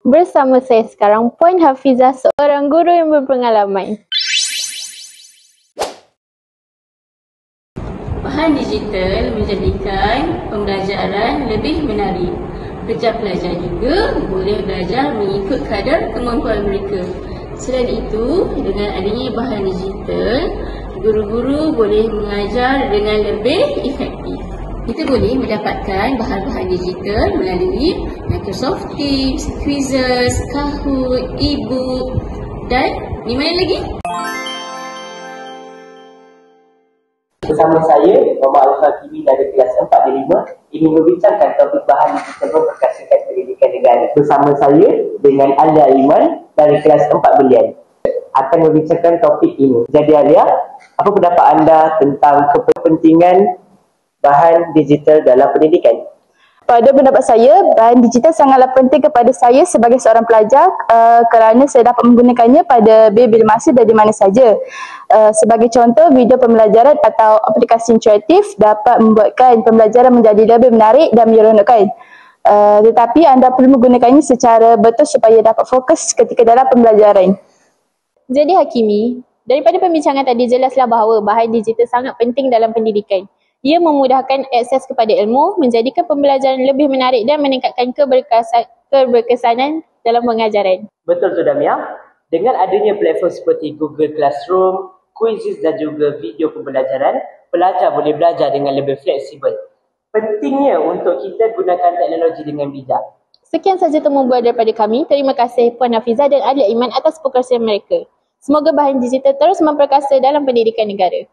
Bersama saya sekarang Puan Hafizah, seorang guru yang berpengalaman. Bahan digital menjadikan pembelajaran lebih menarik. Pelajar pelajar juga boleh belajar mengikut kadar kemampuan mereka. Selain itu, dengan adanya bahan digital, guru-guru boleh mengajar dengan lebih efektif. Kita boleh mendapatkan bahan-bahan digital melalui Microsoft Teams, Quizzes, Kahoot, e-book dan di mana lagi? Bersama saya, Muhammad Al-Fatimi dari kelas 4 dan 5 ingin membincangkan topik bahan digital memperkasakan pendidikan negara. Bersama saya dengan Alia Iman dari kelas 4 Belian akan membincangkan topik ini. Jadi Alia, apa pendapat anda tentang kepentingan bahan digital dalam pendidikan? Pada pendapat saya, bahan digital sangatlah penting kepada saya sebagai seorang pelajar kerana saya dapat menggunakannya pada bila masa dan di mana saja. Sebagai contoh, video pembelajaran atau aplikasi interaktif dapat membuatkan pembelajaran menjadi lebih menarik dan menyeronokkan. Tetapi anda perlu menggunakannya secara betul supaya dapat fokus ketika dalam pembelajaran. Jadi Hakimi, daripada pembincangan tadi jelaslah bahawa bahan digital sangat penting dalam pendidikan. Ia memudahkan akses kepada ilmu, menjadikan pembelajaran lebih menarik dan meningkatkan keberkesanan dalam pengajaran. Betul tu Damia. Dengan adanya platform seperti Google Classroom, Quizzes dan juga video pembelajaran, pelajar boleh belajar dengan lebih fleksibel. Pentingnya untuk kita gunakan teknologi dengan bijak. Sekian sahaja temu bual daripada kami. Terima kasih Puan Hafizah dan Alia Iman atas perkongsian mereka. Semoga bahan digital terus memperkasa dalam pendidikan negara.